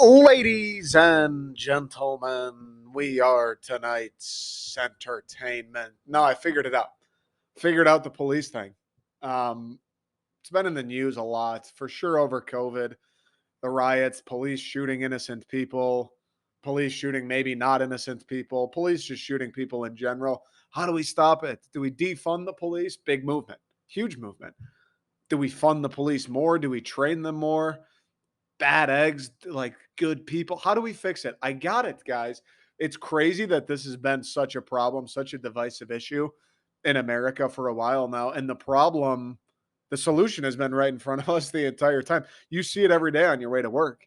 Ladies and gentlemen, we are tonight's entertainment. No, I figured it out. Figured out the police thing. Um, it's been in the news a lot, for sure over COVID. The riots, police shooting innocent people, police shooting maybe not innocent people, police just shooting people in general. How do we stop it? Do we defund the police? Big movement, huge movement. Do we fund the police more? Do we train them more? Bad eggs, like good people. How do we fix it? I got it, guys. It's crazy that this has been such a problem, such a divisive issue in America for a while now. And the solution has been right in front of us the entire time. You see it every day on your way to work.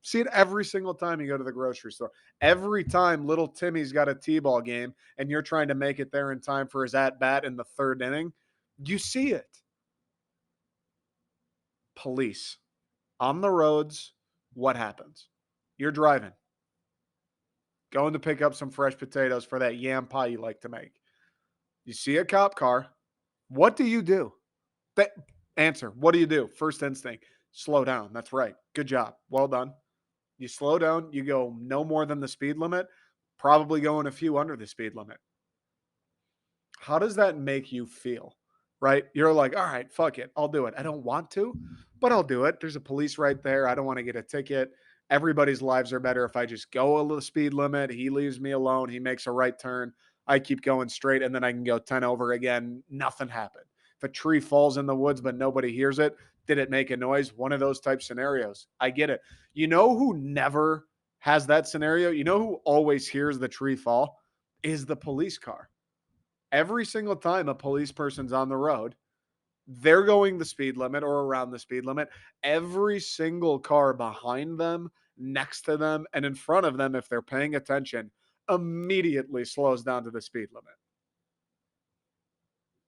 See it every single time you go to the grocery store. Every time little Timmy's got a T-ball game and you're trying to make it there in time for his at bat in the third inning, you see it. Police on the roads, what happens? You're driving, going to pick up some fresh potatoes for that yam pie you like to make. You see a cop car. What do you do? Th- Answer. What do you do? First instinct, slow down. That's right. Good job. Well done. You slow down. You go no more than the speed limit, probably going a few under the speed limit. How does that make you feel? Right? You're like, all right, fuck it. I'll do it. I don't want to, but I'll do it. There's a police right there. I don't want to get a ticket. Everybody's lives are better if I just go a little speed limit. He leaves me alone. He makes a right turn. I keep going straight and then I can go 10 over again. Nothing happened. If a tree falls in the woods but nobody hears it, did it make a noise? One of those type scenarios. I get it. You know who never has that scenario? You know who always hears the tree fall? Is the police car. Every single time a police person's on the road, they're going the speed limit or around the speed limit. Every single car behind them, next to them, and in front of them, if they're paying attention, immediately slows down to the speed limit.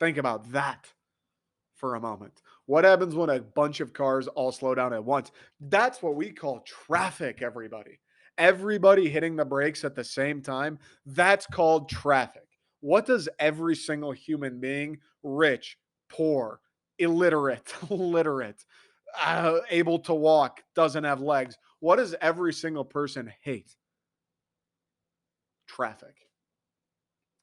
Think about that for a moment. What happens when a bunch of cars all slow down at once? That's what we call traffic, everybody. Everybody hitting the brakes at the same time, that's called traffic. What does every single human being, rich, poor, illiterate, literate, able to walk, doesn't have legs, what does every single person hate? Traffic.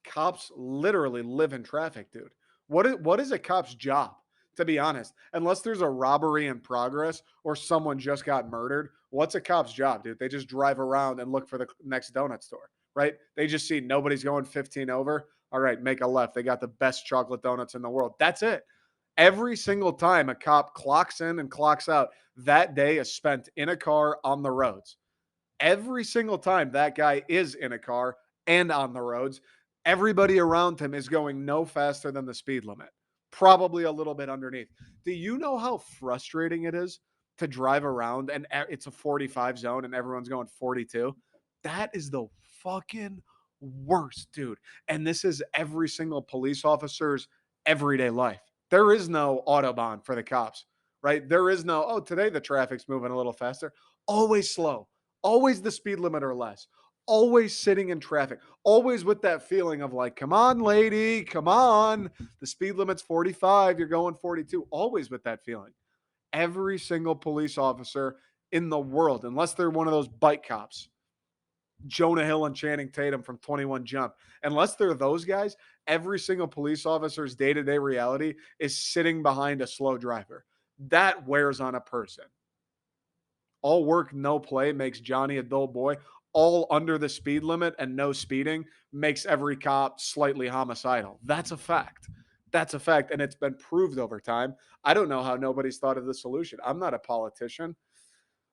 Cops literally live in traffic, dude. What is a cop's job? To be honest, unless there's a robbery in progress or someone just got murdered, what's a cop's job, dude? They just drive around and look for the next donut store, right? They just see nobody's going 15 over. All right, make a left. They got the best chocolate donuts in the world. That's it. Every single time a cop clocks in and clocks out, that day is spent in a car on the roads. Every single time that guy is in a car and on the roads, everybody around him is going no faster than the speed limit, probably a little bit underneath. Do you know how frustrating it is to drive around and it's a 45 zone and everyone's going 42? That is the fucking worst, dude. And this is every single police officer's everyday life. There is no Autobahn for the cops, right? There is no, oh, today the traffic's moving a little faster. Always slow, always the speed limit or less, always sitting in traffic, always with that feeling of like, come on, lady, come on. The speed limit's 45, you're going 42, always with that feeling. Every single police officer in the world, unless they're one of those bike cops, Jonah Hill and Channing Tatum from 21 Jump, unless they're those guys, every single police officer's day to day reality is sitting behind a slow driver. That wears on a person. All work, no play makes Johnny a dull boy. All under the speed limit and no speeding makes every cop slightly homicidal. That's a fact. That's a fact. And it's been proved over time. I don't know how nobody's thought of the solution. I'm not a politician.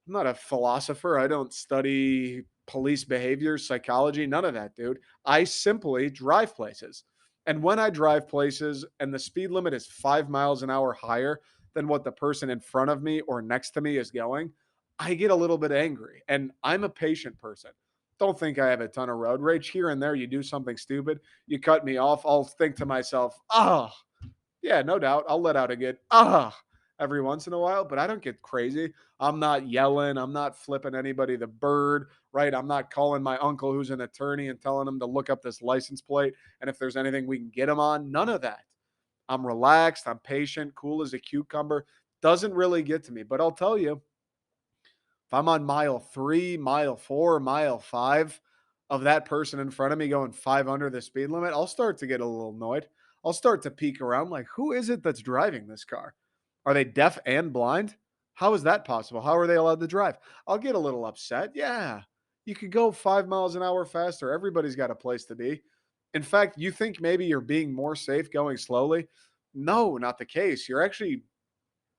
I'm not a philosopher. I don't study police behavior, psychology, none of that, dude. I simply drive places. And when I drive places and the speed limit is 5 miles an hour higher than what the person in front of me or next to me is going, I get a little bit angry. And I'm a patient person. Don't think I have a ton of road rage. Here and there, you do something stupid, you cut me off. I'll think to myself, yeah, no doubt. I'll let out a good every once in a while, but I don't get crazy. I'm not yelling. I'm not flipping anybody the bird, right? I'm not calling my uncle who's an attorney and telling him to look up this license plate and if there's anything we can get him on. None of that. I'm relaxed. I'm patient, cool as a cucumber. Doesn't really get to me. But I'll tell you, If I'm on mile 3, mile 4, mile 5 of that person in front of me going 5 under the speed limit, I'll start to get a little annoyed. I'll start to peek around like, who is it that's driving this car? Are they deaf and blind? How is that possible? How are they allowed to drive? I'll get a little upset. Yeah. You could go 5 miles an hour faster. Everybody's got a place to be. In fact, you think maybe you're being more safe going slowly? No, not the case. You're actually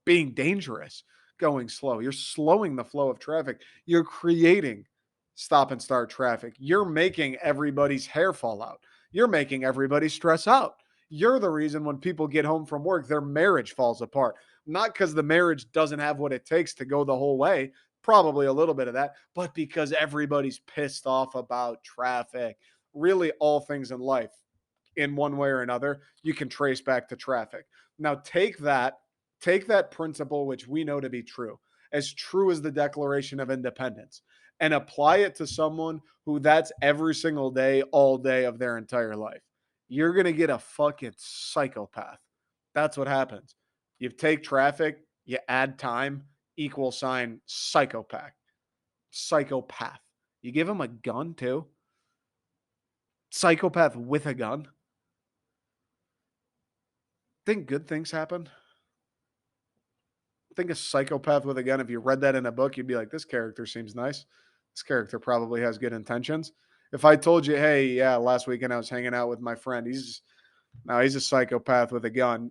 being dangerous going slow. You're slowing the flow of traffic. You're creating stop and start traffic. You're making everybody's hair fall out. You're making everybody stress out. You're the reason when people get home from work, their marriage falls apart. Not because the marriage doesn't have what it takes to go the whole way, probably a little bit of that, but because everybody's pissed off about traffic. Really, all things in life, in one way or another, you can trace back to traffic. Now, take that principle, which we know to be true as the Declaration of Independence, and apply it to someone who that's every single day, all day of their entire life. You're going to get a fucking psychopath. That's what happens. You take traffic, you add time, equal sign psychopath. Psychopath. You give him a gun too. Psychopath with a gun. Think good things happen. Think a psychopath with a gun. If you read that in a book, you'd be like, this character seems nice. This character probably has good intentions. If I told you, hey, yeah, last weekend I was hanging out with my friend, he's a psychopath with a gun.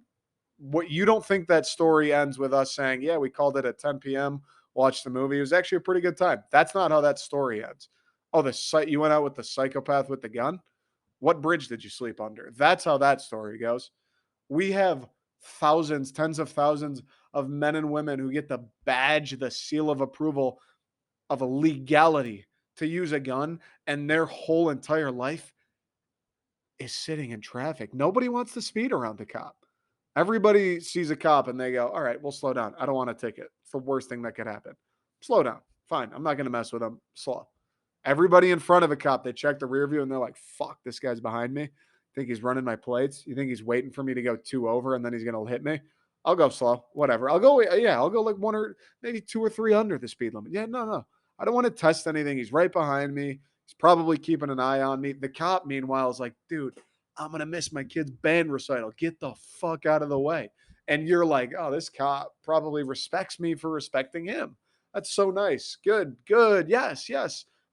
What, you don't think that story ends with us saying, yeah, we called it at 10 p.m., watched the movie. It was actually a pretty good time. That's not how that story ends. Oh, you went out with the psychopath with the gun? What bridge did you sleep under? That's how that story goes. We have thousands, tens of thousands of men and women who get the badge, the seal of approval of a legality to use a gun, and their whole entire life is sitting in traffic. Nobody wants to speed around the cop. Everybody sees a cop and they go, all right, we'll slow down. I don't want a ticket. It's the worst thing that could happen. Slow down. Fine. I'm not going to mess with him. Slow. Everybody in front of a cop, they check the rear view and they're like, fuck, this guy's behind me. Think he's running my plates? You think he's waiting for me to go 2 over and then he's going to hit me? I'll go slow. Whatever. I'll go like 1 or maybe 2 or 3 under the speed limit. Yeah, no. I don't want to test anything. He's right behind me. He's probably keeping an eye on me. The cop, meanwhile, is like, dude, I'm going to miss my kid's band recital. Get the fuck out of the way. And you're like, oh, this cop probably respects me for respecting him. That's so nice. Good, good. Yes.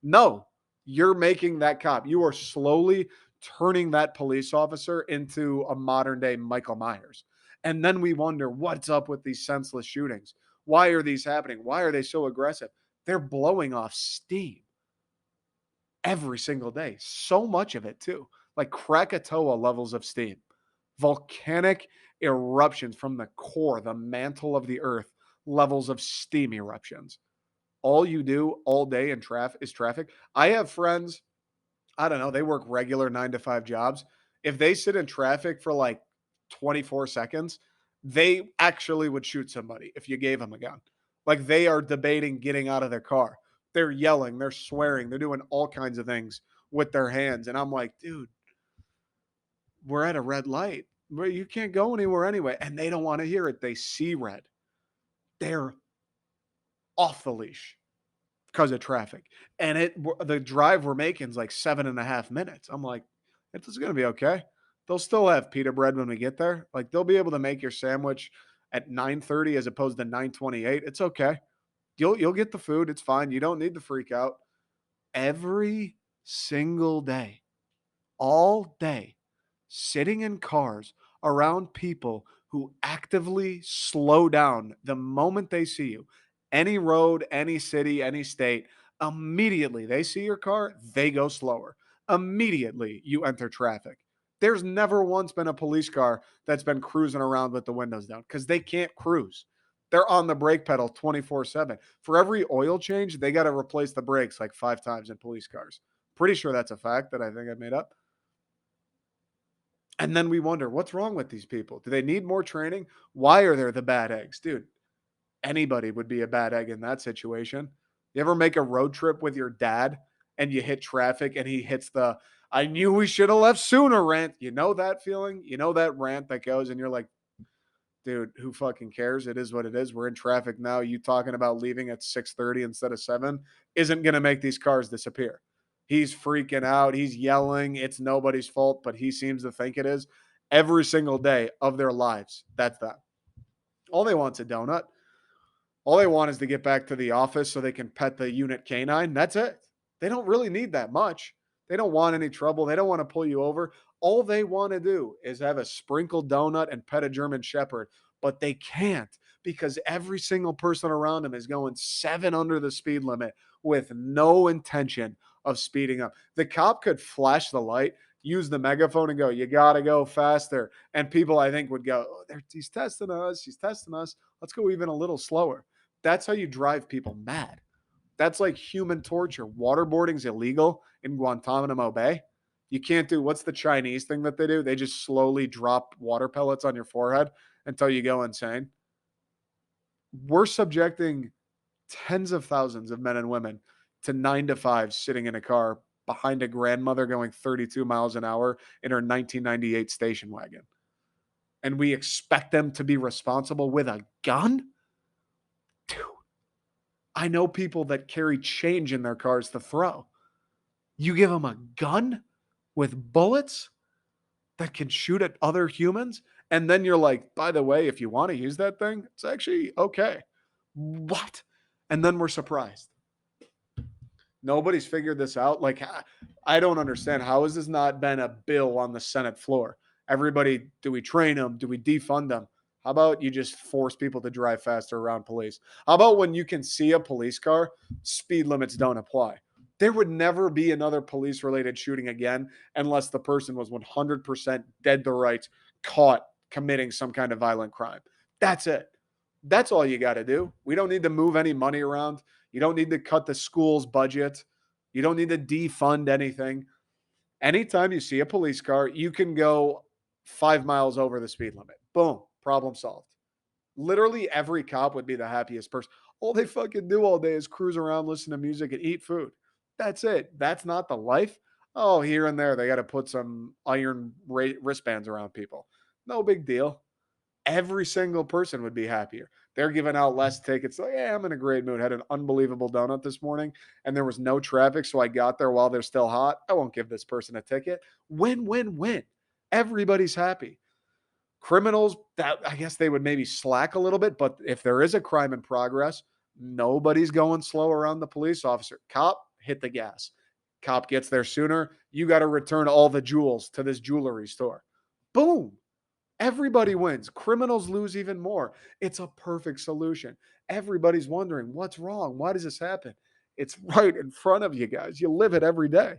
No, you're making that cop. You are slowly turning that police officer into a modern day Michael Myers. And then we wonder what's up with these senseless shootings. Why are these happening? Why are they so aggressive? They're blowing off steam every single day. So much of it, too. Like Krakatoa levels of steam, volcanic eruptions from the core, the mantle of the earth, levels of steam eruptions. All you do all day in traffic is traffic. I have friends, I don't know, they work regular 9 to 5 jobs. If they sit in traffic for like 24 seconds, they actually would shoot somebody if you gave them a gun. Like they are debating getting out of their car. They're yelling, they're swearing, they're doing all kinds of things with their hands. And I'm like, dude, we're at a red light. You can't go anywhere anyway. And they don't want to hear it. They see red. They're off the leash because of traffic. And the drive we're making is like 7.5 minutes. I'm like, it's going to be okay. They'll still have pita bread when we get there. Like they'll be able to make your sandwich at 9:30 as opposed to 9:28. It's okay. You'll get the food. It's fine. You don't need to freak out. Every single day, all day, sitting in cars around people who actively slow down the moment they see you. Any road, any city, any state, immediately they see your car, they go slower. Immediately you enter traffic. There's never once been a police car that's been cruising around with the windows down because they can't cruise. They're on the brake pedal 24/7. For every oil change, they got to replace the brakes like 5 times in police cars. Pretty sure that's a fact that I think I made up. And then we wonder, what's wrong with these people? Do they need more training? Why are there the bad eggs? Dude, anybody would be a bad egg in that situation. You ever make a road trip with your dad and you hit traffic and he hits the I knew we should have left sooner rant? You know that feeling? You know that rant that goes and you're like, dude, who fucking cares? It is what it is. We're in traffic now. You talking about leaving at 6:30 instead of 7 isn't going to make these cars disappear. He's freaking out. He's yelling. It's nobody's fault, but he seems to think it is every single day of their lives. That's that. All they want's a donut. All they want is to get back to the office so they can pet the unit canine. That's it. They don't really need that much. They don't want any trouble. They don't want to pull you over. All they want to do is have a sprinkled donut and pet a German Shepherd, but they can't because every single person around them is going 7 under the speed limit with no intention of speeding up. The cop could flash the light, use the megaphone, and go, "You got to go faster." And people, I think, would go, "Oh, he's testing us. He's testing us. Let's go even a little slower." That's how you drive people mad. That's like human torture. Waterboarding's illegal in Guantanamo Bay. You can't do what's the Chinese thing that they do? They just slowly drop water pellets on your forehead until you go insane. We're subjecting tens of thousands of men and women to 9 to 5 sitting in a car behind a grandmother going 32 miles an hour in her 1998 station wagon. And we expect them to be responsible with a gun? Dude, I know people that carry change in their cars to throw. You give them a gun with bullets that can shoot at other humans, and then you're like, by the way, if you want to use that thing, it's actually okay. What? And then we're surprised. Nobody's figured this out. Like, I don't understand. How has this not been a bill on the Senate floor? Everybody, do we train them? Do we defund them? How about you just force people to drive faster around police? How about when you can see a police car, speed limits don't apply? There would never be another police related shooting again unless the person was 100% dead to rights, caught committing some kind of violent crime. That's it. That's all you got to do. We don't need to move any money around. You don't need to cut the school's budget. You don't need to defund anything. Anytime you see a police car, you can go 5 miles over the speed limit. Boom, problem solved. Literally every cop would be the happiest person. All they fucking do all day is cruise around, listen to music, and eat food. That's it. That's not the life. Oh, here and there, they got to put some iron wristbands around people. No big deal. Every single person would be happier. They're giving out less tickets. Like, yeah, I'm in a great mood. Had an unbelievable donut this morning, and there was no traffic, so I got there while they're still hot. I won't give this person a ticket. Win, win, win. Everybody's happy. Criminals, that I guess they would maybe slack a little bit, but if there is a crime in progress, nobody's going slow around the police officer. Cop, hit the gas. Cop gets there sooner. You got to return all the jewels to this jewelry store. Boom. Everybody wins. Criminals lose even more. It's a perfect solution. Everybody's wondering what's wrong? Why does this happen? It's right in front of you guys. You live it every day.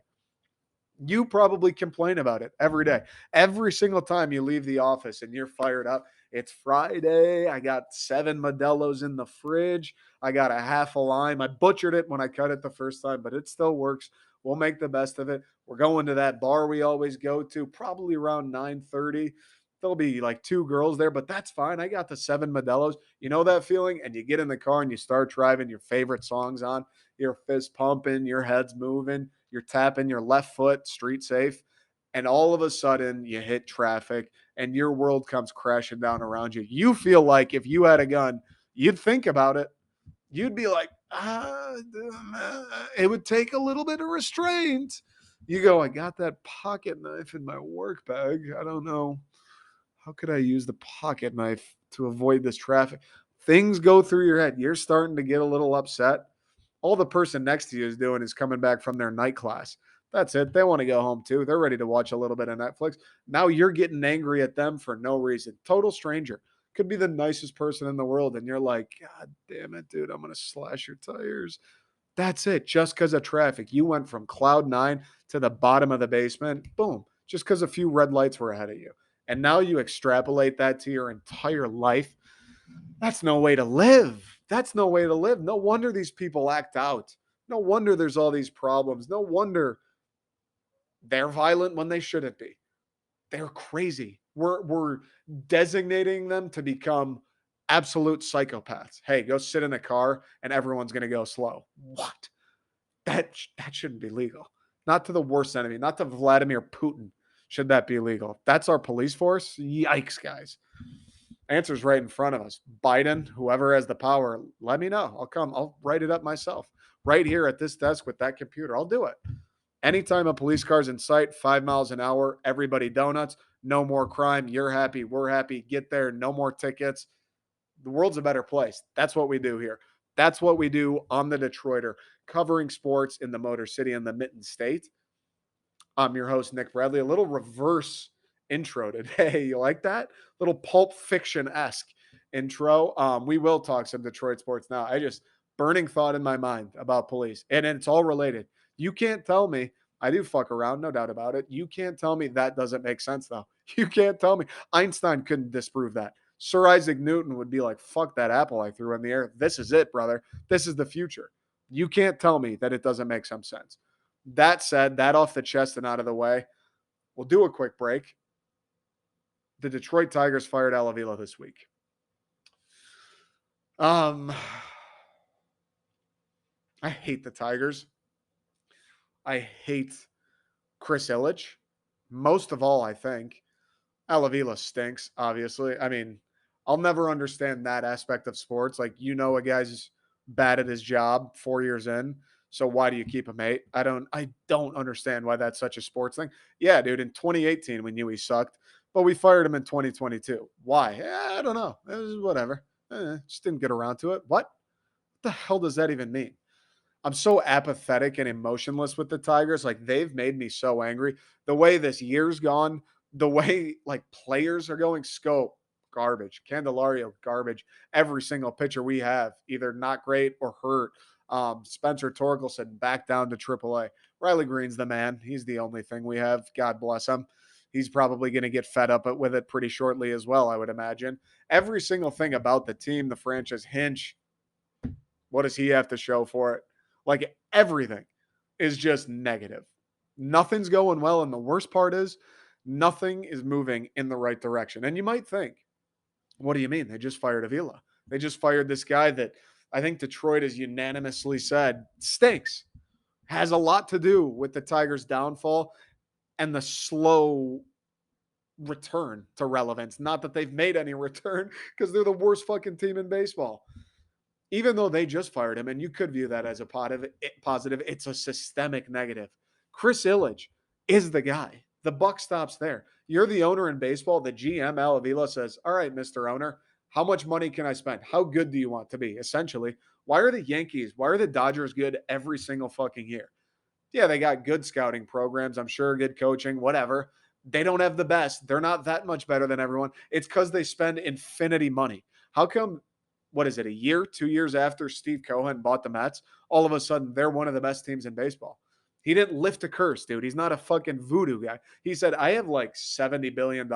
You probably complain about it every day. Every single time you leave the office and you're fired up, it's Friday. I got 7 Modelo's in the fridge. I got a half a lime. I butchered it when I cut it the first time, but it still works. We'll make the best of it. We're going to that bar we always go to, probably around 9:30. There'll be like 2 girls there, but that's fine. I got the 7 Modelo's. You know that feeling? And you get in the car and you start driving, your favorite songs on, your fist pumping, your head's moving, you're tapping your left foot, street safe. And all of a sudden you hit traffic and your world comes crashing down around you. You feel like if you had a gun, you'd think about it. You'd be like, it would take a little bit of restraint. You go, I got that pocket knife in my work bag. I don't know. How could I use the pocket knife to avoid this traffic? Things go through your head. You're starting to get a little upset. All the person next to you is doing is coming back from their night class. That's it. They want to go home too. They're ready to watch a little bit of Netflix. Now you're getting angry at them for no reason. Total stranger. Could be the nicest person in the world. And you're like, God damn it, dude. I'm going to slash your tires. That's it. Just because of traffic. You went from cloud nine to the bottom of the basement. Boom. Just because a few red lights were ahead of you. And now you extrapolate that to your entire life. That's no way to live. That's no way to live. No wonder these people act out. No wonder there's all these problems. No wonder they're violent when they shouldn't be. They're crazy. We're designating them to become absolute psychopaths. Hey, go sit in a car and everyone's going to go slow. What? That shouldn't be legal. Not to the worst enemy, not to Vladimir Putin should that be legal. That's our police force. Yikes, guys. Answer's right in front of us. Biden, whoever has the power, let me know. I'll come. I'll write it up myself right here at this desk with that computer. I'll do it. Anytime a police car's in sight, 5 miles an hour, everybody donuts, no more crime. You're happy. We're happy. Get there. No more tickets. The world's a better place. That's what we do here. That's what we do on the Detroiter, covering sports in the Motor City and the Mitten State. I'm your host, Nick Bradley. A little reverse intro today. You like that? Little Pulp Fiction esque intro. We will talk some Detroit sports now. I just burning thought in my mind about police, and it's all related. You can't tell me. I do fuck around, no doubt about it. You can't tell me that doesn't make sense, though. You can't tell me. Einstein couldn't disprove that. Sir Isaac Newton would be like, fuck that apple I threw in the air. This is it, brother. This is the future. You can't tell me that it doesn't make some sense. That said, that off the chest and out of the way, we'll do a quick break. The Detroit Tigers fired Avila this week. I hate the Tigers. I hate Chris Ilitch. Most of all, I think Avila stinks, obviously. I mean, I'll never understand that aspect of sports. Like, a guy's bad at his job 4 years in. So why do you keep him 8? I don't understand why that's such a sports thing. Yeah, dude, in 2018 we knew he sucked, but we fired him in 2022. Why? I don't know. It was whatever. Just didn't get around to it. What the hell does that even mean? I'm so apathetic and emotionless with the Tigers. Like, they've made me so angry. The way this year's gone, the way like players are going, Scope, garbage. Candelario, garbage. Every single pitcher we have, either not great or hurt. Spencer Torkelson back down to AAA. Riley Green's the man. He's the only thing we have. God bless him. He's probably going to get fed up with it pretty shortly as well, I would imagine. Every single thing about the team, the franchise, Hinch, what does he have to show for it? Like, everything is just negative. Nothing's going well. And the worst part is nothing is moving in the right direction. And you might think, what do you mean? They just fired Avila. They just fired this guy that I think Detroit has unanimously said stinks, has a lot to do with the Tigers' downfall and the slow return to relevance. Not that they've made any return, because they're the worst fucking team in baseball. Even though they just fired him, and you could view that as a positive, it's a systemic negative. Chris Ilitch is the guy. The buck stops there. You're the owner in baseball. The GM, Al Avila, says, all right, Mr. Owner, how much money can I spend? How good do you want to be? Essentially, why are the Yankees, why are the Dodgers good every single fucking year? Yeah, they got good scouting programs, I'm sure, good coaching, whatever. They don't have the best. They're not that much better than everyone. It's because they spend infinity money. How come, what is it, a year, 2 years after Steve Cohen bought the Mets, all of a sudden they're one of the best teams in baseball? He didn't lift a curse, dude. He's not a fucking voodoo guy. He said, I have like $70 billion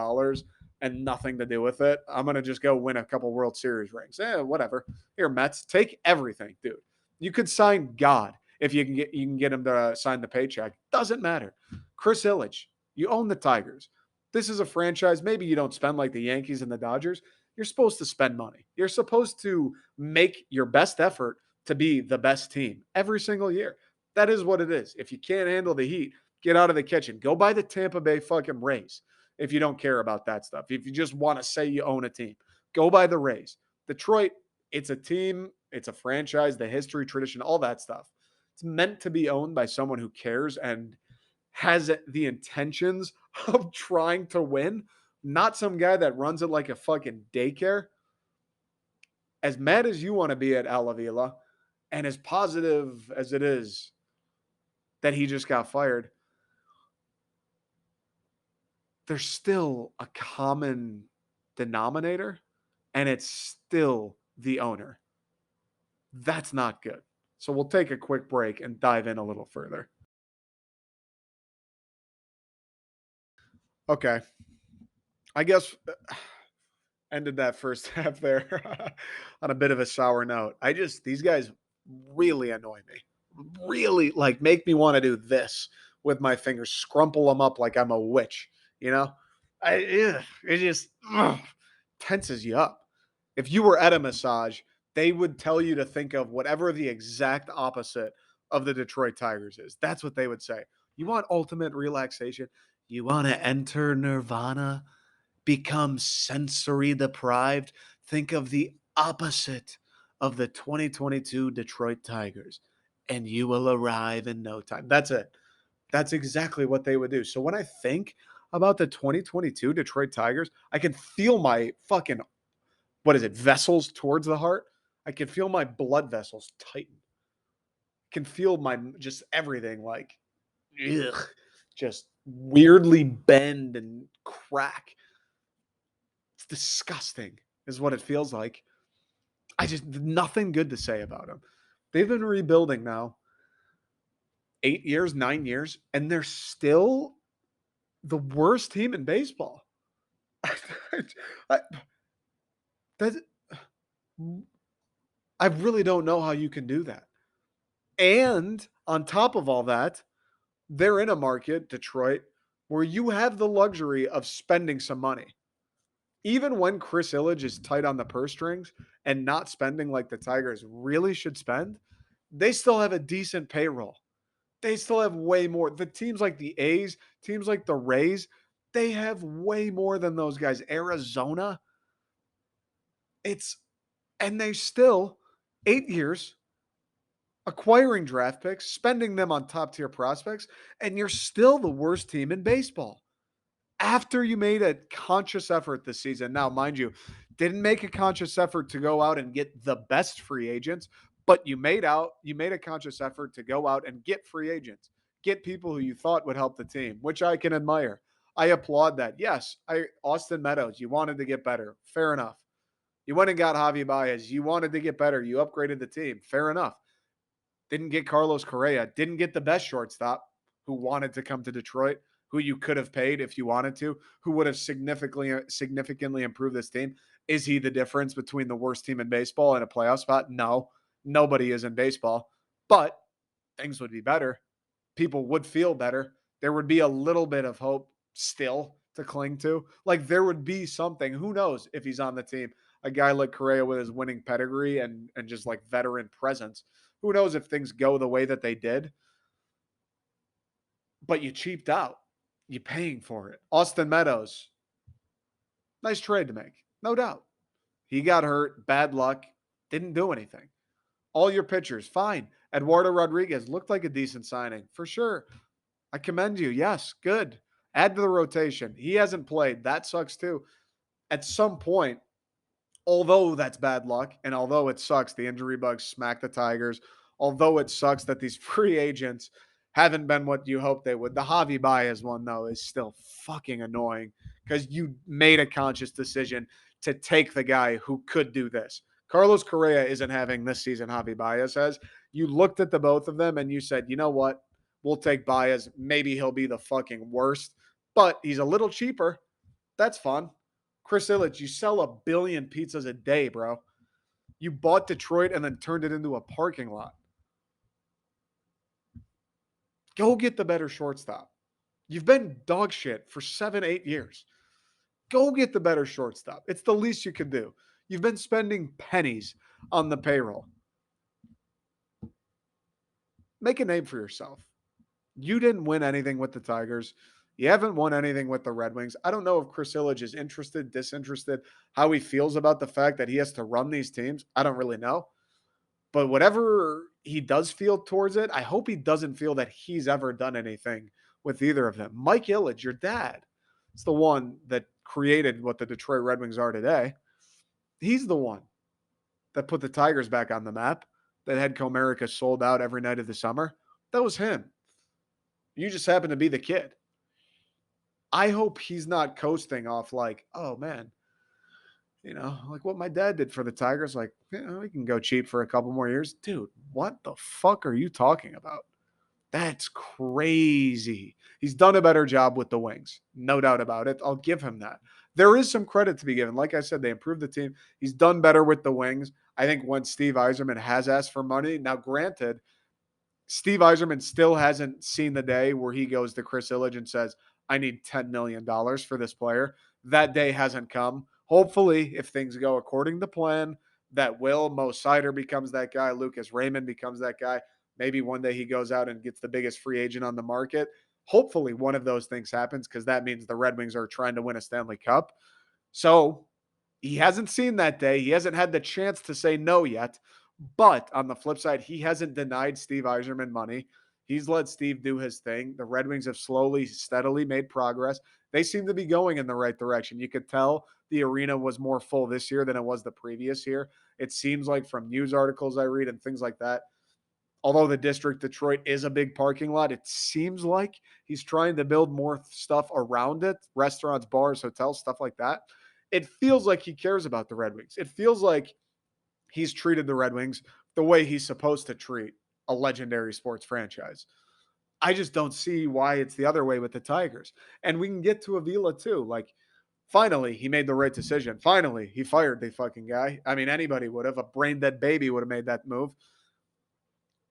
and nothing to do with it. I'm going to just go win a couple World Series rings. Whatever. Here, Mets, take everything, dude. You could sign God if you can get him to sign the paycheck. Doesn't matter. Chris Ilitch, you own the Tigers. This is a franchise. Maybe you don't spend like the Yankees and the Dodgers. You're supposed to spend money. You're supposed to make your best effort to be the best team every single year. That is what it is. If you can't handle the heat, get out of the kitchen. Go buy the Tampa Bay fucking Rays if you don't care about that stuff. If you just want to say you own a team, go buy the Rays. Detroit, it's a team, it's a franchise, the history, tradition, all that stuff. It's meant to be owned by someone who cares and has the intentions of trying to win, not some guy that runs it like a fucking daycare. As mad as you want to be at Al Avila, and as positive as it is that he just got fired, there's still a common denominator, and it's still the owner. That's not good. So we'll take a quick break and dive in a little further. Okay. I guess ended that first half there on a bit of a sour note. These guys really annoy me. Really, like, make me want to do this with my fingers, scrumple them up like I'm a witch, you know? It just tenses you up. If you were at a massage, they would tell you to think of whatever the exact opposite of the Detroit Tigers is. That's what they would say. You want ultimate relaxation? You want to enter nirvana? become sensory deprived, think of the opposite of the 2022 Detroit Tigers, and you will arrive in no time. That's it. That's exactly what they would do. So when I think about the 2022 Detroit Tigers, I can feel my fucking, what is it, vessels towards the heart. I can feel my blood vessels tighten. Can feel my just everything like, ugh, just weirdly bend and crack. It's disgusting, is what it feels like. I just nothing good to say about them. They've been rebuilding now 8 years, 9 years, and they're still the worst team in baseball. I, that I really don't know how you can do that. And on top of all that, they're in a market, Detroit, where you have the luxury of spending some money. Even when Chris Ilitch is tight on the purse strings and not spending like the Tigers really should spend, they still have a decent payroll. They still have way more. The teams like the A's, teams like the Rays, they have way more than those guys. Arizona, it's, and they still, 8 years, acquiring draft picks, spending them on top tier prospects, and you're still the worst team in baseball. After you made a conscious effort this season, now, mind you, didn't make a conscious effort to go out and get the best free agents, but you made a conscious effort to go out and get free agents, get people who you thought would help the team, which I can admire. I applaud that. Yes, Austin Meadows, you wanted to get better. Fair enough. You went and got Javi Baez. You wanted to get better. You upgraded the team. Fair enough. Didn't get Carlos Correa. Didn't get the best shortstop who wanted to come to Detroit, who you could have paid if you wanted to, who would have significantly improved this team. Is he the difference between the worst team in baseball and a playoff spot? No, nobody is in baseball, but things would be better. People would feel better. There would be a little bit of hope still to cling to. Like there would be something. Who knows if he's on the team? A guy like Correa with his winning pedigree and just like veteran presence. Who knows if things go the way that they did? But you cheaped out. You paying for it. Austin Meadows, nice trade to make, no doubt. He got hurt, bad luck, didn't do anything. All your pitchers, fine. Eduardo Rodriguez looked like a decent signing for sure. I commend you. Yes, good. Add to the rotation. He hasn't played. That sucks too. At some point, although that's bad luck, and although it sucks, the injury bugs smack the Tigers, although it sucks that these free agents haven't been what you hoped they would. The Javi Baez one, though, is still fucking annoying because you made a conscious decision to take the guy who could do this. Carlos Correa isn't having this season Javi Baez has. You looked at the both of them and you said, you know what? We'll take Baez. Maybe he'll be the fucking worst, but he's a little cheaper. That's fun. Chris Ilitch, you sell 1 billion pizzas a day, bro. You bought Detroit and then turned it into a parking lot. Go get the better shortstop. You've been dog shit for 7, 8 years. Go get the better shortstop. It's the least you can do. You've been spending pennies on the payroll. Make a name for yourself. You didn't win anything with the Tigers. You haven't won anything with the Red Wings. I don't know if Chris Ilitch is interested, disinterested, how he feels about the fact that he has to run these teams. I don't really know. But whatever he does feel towards it, I hope he doesn't feel that he's ever done anything with either of them. Mike Ilitch, your dad, is the one that created what the Detroit Red Wings are today. He's the one that put the Tigers back on the map, that had Comerica sold out every night of the summer. That was him. You just happen to be the kid. I hope he's not coasting off like, oh man, like what my dad did for the Tigers. Like, we can go cheap for a couple more years. Dude, what the fuck are you talking about? That's crazy. He's done a better job with the Wings. No doubt about it. I'll give him that. There is some credit to be given. Like I said, they improved the team. He's done better with the Wings. I think when Steve Yzerman has asked for money, now granted, Steve Yzerman still hasn't seen the day where he goes to Chris Ilitch and says, I need $10 million for this player. That day hasn't come. Hopefully, if things go according to plan, that will. Mo Sider becomes that guy. Lucas Raymond becomes that guy. Maybe one day he goes out and gets the biggest free agent on the market. Hopefully, one of those things happens because that means the Red Wings are trying to win a Stanley Cup. So he hasn't seen that day. He hasn't had the chance to say no yet. But on the flip side, he hasn't denied Steve Eiserman money. He's let Steve do his thing. The Red Wings have slowly, steadily made progress. They seem to be going in the right direction. You could tell the arena was more full this year than it was the previous year. It seems like from news articles I read and things like that, although the district Detroit is a big parking lot, it seems like he's trying to build more stuff around it, restaurants, bars, hotels, stuff like that. It feels like he cares about the Red Wings. It feels like he's treated the Red Wings the way he's supposed to treat a legendary sports franchise. I just don't see why it's the other way with the Tigers. And we can get to Avila too. Like, finally, he made the right decision. Finally, he fired the fucking guy. I mean, anybody would have. A brain dead baby would have made that move.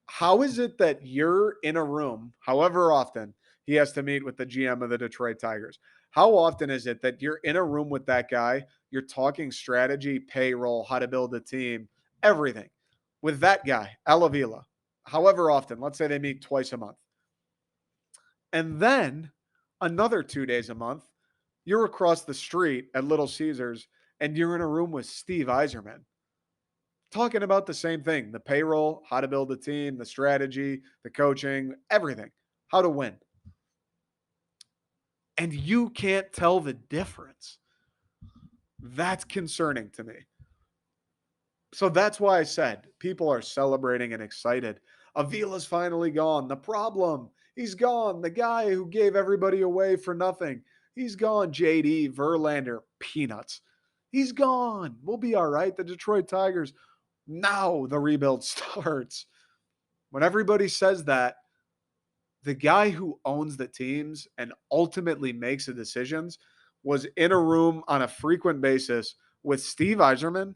How is it that you're in a room, however often he has to meet with the GM of the Detroit Tigers? How often is it that you're in a room with that guy? You're talking strategy, payroll, how to build a team, everything with that guy, Avila. However often, let's say they meet twice a month. And then another 2 days a month, you're across the street at Little Caesars and you're in a room with Steve Eiserman talking about the same thing: the payroll, how to build a team, the strategy, the coaching, everything, how to win. And you can't tell the difference. That's concerning to me. So that's why I said people are celebrating and excited. Avila's finally gone. The problem, he's gone. The guy who gave everybody away for nothing, he's gone. JD, Verlander, peanuts. He's gone. We'll be all right. The Detroit Tigers, now the rebuild starts. When everybody says that, the guy who owns the teams and ultimately makes the decisions was in a room on a frequent basis with Steve Eiserman.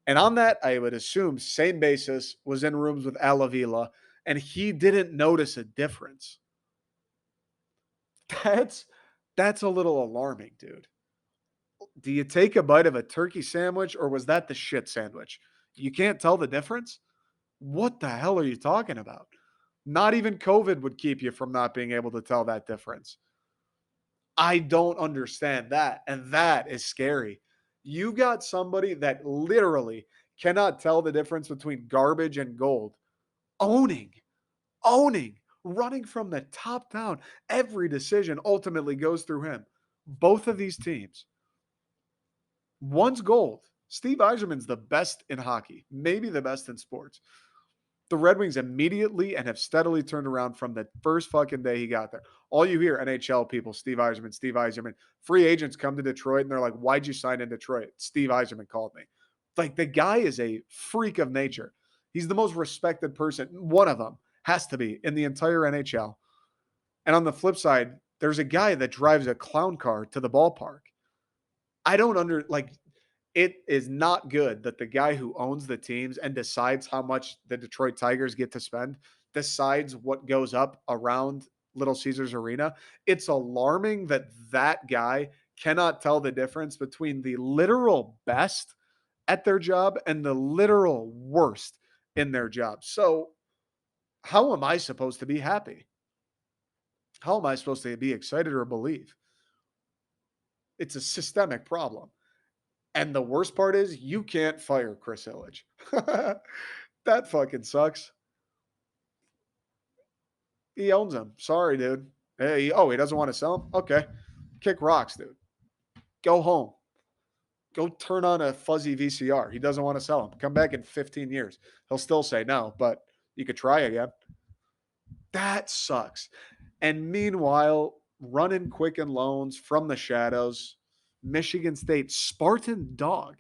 And on that, I would assume same basis was in rooms with Avila, and he didn't notice a difference. That's that's a little alarming, dude. Do you take a bite of a turkey sandwich or was that the shit sandwich? You can't tell the difference? What the hell are you talking about? Not even COVID would keep you from not being able to tell that difference. I don't understand that. And that is scary. You got somebody that literally cannot tell the difference between garbage and gold, owning, running from the top down. Every decision ultimately goes through him. Both of these teams, one's gold. Steve Eiserman's the best in hockey, maybe the best in sports. The Red Wings immediately and have steadily turned around from the first fucking day he got there. All you hear NHL people, Steve Eiserman, Steve Eiserman. Free agents come to Detroit and they're like, why'd you sign in Detroit? Steve Eiserman called me. Like, the guy is a freak of nature. He's the most respected person. One of them has to be in the entire NHL. And on the flip side, there's a guy that drives a clown car to the ballpark. I don't like, it is not good that the guy who owns the teams and decides how much the Detroit Tigers get to spend decides what goes up around Little Caesars Arena. It's alarming that that guy cannot tell the difference between the literal best at their job and the literal worst in their job. So, how am I supposed to be happy? How am I supposed to be excited or believe? It's a systemic problem. And the worst part is you can't fire Chris Ilitch. That fucking sucks. He owns them. Sorry, dude. Hey, oh, he doesn't want to sell them? Okay. Kick rocks, dude. Go home. Go turn on a fuzzy VCR. He doesn't want to sell them. Come back in 15 years. He'll still say no, but you could try again. That sucks. And meanwhile, running Quicken Loans from the shadows, Michigan State Spartan dog,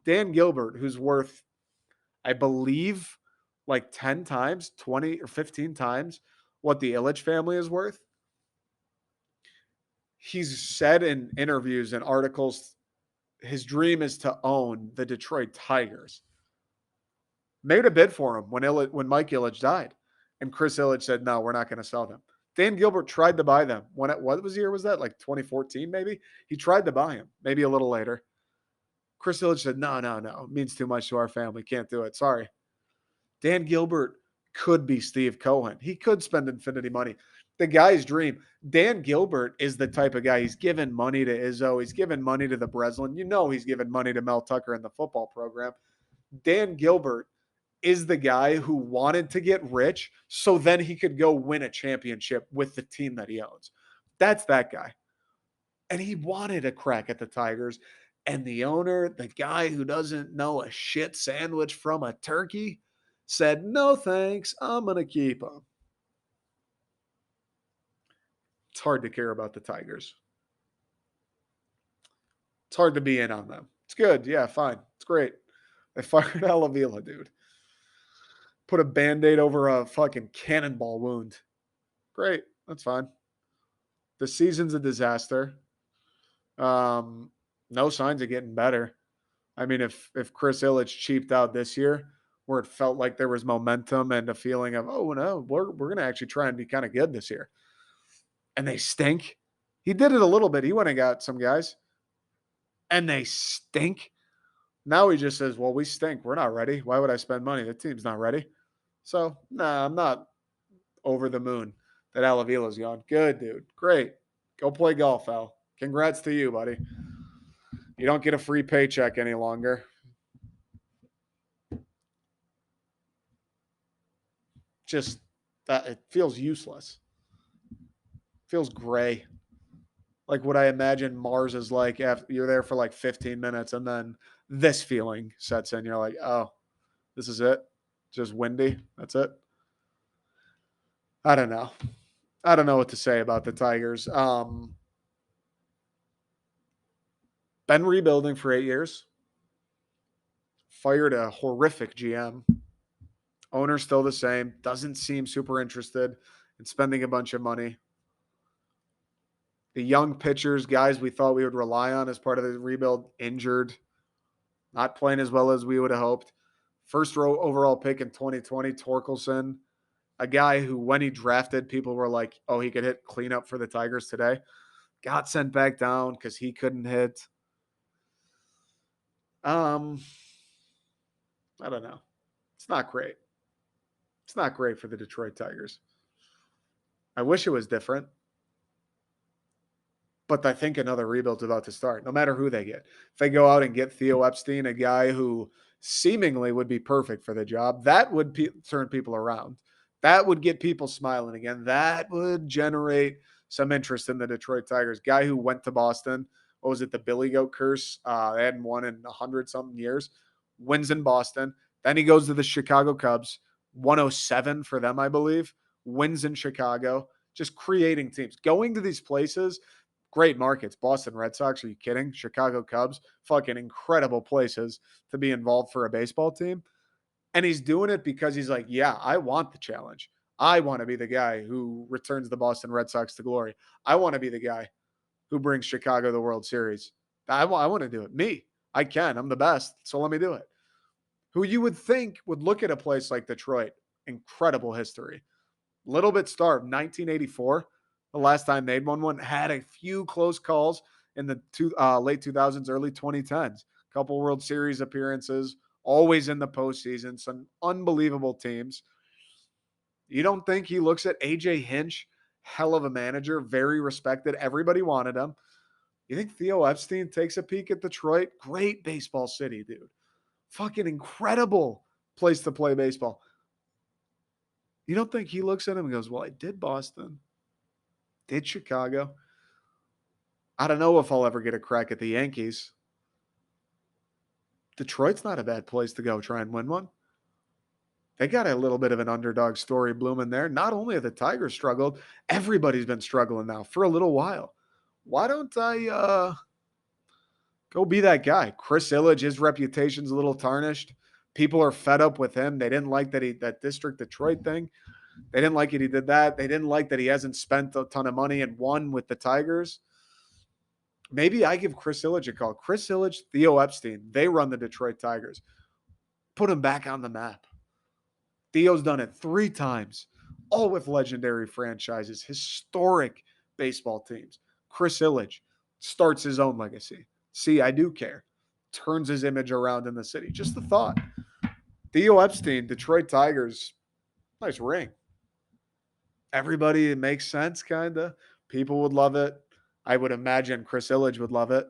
Dan Gilbert, who's worth, I believe, like 10 times, 20 or 15 times what the Ilitch family is worth. He's said in interviews and articles his dream is to own the Detroit Tigers. Made a bid for him when Mike Ilitch died. And Chris Ilitch said, no, we're not going to sell them. Dan Gilbert tried to buy them. What year was that? Like 2014, maybe? He tried to buy him, maybe a little later. Chris Ilitch said, no. It means too much to our family. Can't do it. Sorry. Dan Gilbert could be Steve Cohen. He could spend infinity money. The guy's dream. Dan Gilbert is the type of guy. He's given money to Izzo. He's given money to the Breslin. You know he's given money to Mel Tucker in the football program. Dan Gilbert is the guy who wanted to get rich so then he could go win a championship with the team that he owns. That's that guy. And he wanted a crack at the Tigers. And the owner, the guy who doesn't know a shit sandwich from a turkey, said, no thanks, I'm going to keep him. It's hard to care about the Tigers. It's hard to be in on them. It's good. Yeah, fine. It's great. They fired Avila, dude. Put a band-aid over a fucking cannonball wound. Great. That's fine. The season's a disaster. No signs of getting better. I mean, if Chris Ilitch cheaped out this year, where it felt like there was momentum and a feeling of, oh no, we're gonna actually try and be kind of good this year, and they stink. He did it a little bit. He went and got some guys, and they stink. Now he just says, well, we stink. We're not ready. Why would I spend money? The team's not ready. So, nah, I'm not over the moon that Alavila's gone. Good, dude. Great. Go play golf, Al. Congrats to you, buddy. You don't get a free paycheck any longer. Just that it feels useless. Feels gray. Like what I imagine Mars is like after you're there for like 15 minutes and then this feeling sets in. You're like, oh, this is it. Just windy. That's it. I don't know. I don't know what to say about the Tigers. Been rebuilding for 8 years. Fired a horrific GM. Owner still the same. Doesn't seem super interested in spending a bunch of money. The young pitchers, guys we thought we would rely on as part of the rebuild, injured, not playing as well as we would have hoped. First row overall pick in 2020, Torkelson, a guy who, when he drafted, people were like, oh, he could hit cleanup for the Tigers today. Got sent back down because he couldn't hit. I don't know. It's not great. It's not great for the Detroit Tigers. I wish it was different. But I think another rebuild's about to start, no matter who they get. If they go out and get Theo Epstein, a guy who seemingly would be perfect for the job, that would turn people around. That would get people smiling again. That would generate some interest in the Detroit Tigers. Guy who went to Boston. What was it? The Billy Goat curse. They hadn't won in 100-something years. Wins in Boston. Then he goes to the Chicago Cubs. 107 for them, I believe. Wins in Chicago. Just creating teams. Going to these places, great markets. Boston Red Sox, are you kidding? Chicago Cubs, fucking incredible places to be involved for a baseball team. And he's doing it because he's like, yeah, I want the challenge. I want to be the guy who returns the Boston Red Sox to glory. I want to be the guy who brings Chicago the World Series. I want to do it. Me. I can. I'm the best. So let me do it. Who you would think would look at a place like Detroit, incredible history. Little bit starved. 1984, the last time they'd won one, had a few close calls in the late 2000s, early 2010s. Couple World Series appearances, always in the postseason. Some unbelievable teams. You don't think he looks at AJ Hinch, hell of a manager, very respected. Everybody wanted him. You think Theo Epstein takes a peek at Detroit? Great baseball city, dude. Fucking incredible place to play baseball. You don't think he looks at him and goes, well, I did Boston, did Chicago. I don't know if I'll ever get a crack at the Yankees. Detroit's not a bad place to go try and win one. They got a little bit of an underdog story blooming there. Not only have the Tigers struggled, everybody's been struggling now for a little while. Why don't I go be that guy? Chris Ilitch, his reputation's a little tarnished. People are fed up with him. They didn't like that District Detroit thing. They didn't like it. He did that. They didn't like that he hasn't spent a ton of money and won with the Tigers. Maybe I give Chris Ilitch a call. Chris Ilitch, Theo Epstein, they run the Detroit Tigers. Put him back on the map. Theo's done it 3 times, all with legendary franchises, historic baseball teams. Chris Ilitch starts his own legacy. See, I do care. Turns his image around in the city. Just the thought. Theo Epstein, Detroit Tigers, Nice ring. Everybody, it makes sense, kind of. People would love it. I would imagine Chris Ilitch would love it.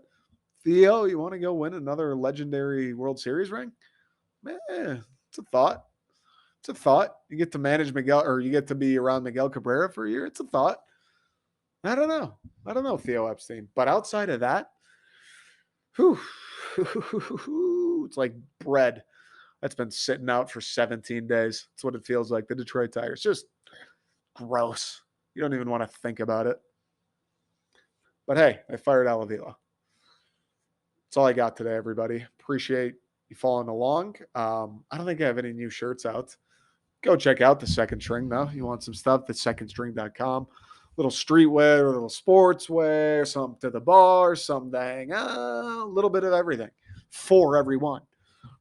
Theo, you want to go win another legendary World Series ring? Man, it's a thought. It's a thought. You get to manage Miguel, or you get to be around Miguel Cabrera for a year. It's a thought. I don't know. I don't know, Theo Epstein. But outside of that, whew, it's like bread that's been sitting out for 17 days. That's what it feels like. The Detroit Tigers. Just gross. You don't even want to think about it. But hey, I fired Avila. That's all I got today, everybody. Appreciate you following along. I don't think I have any new shirts out. Go check out the Second String, though. You want some stuff, the secondstring.com. Little streetwear, a little sportswear, something to the bar, something to hang out, a little bit of everything for everyone.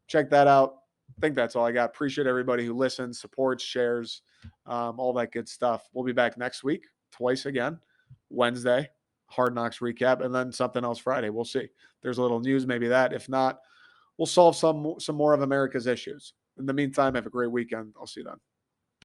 Check that out. I think that's all I got. Appreciate everybody who listens, supports, shares, all that good stuff. We'll be back next week, twice again. Wednesday, Hard Knocks recap, and then something else Friday. We'll see. There's a little news, maybe that. If not, we'll solve some more of America's issues. In the meantime, have a great weekend. I'll see you then.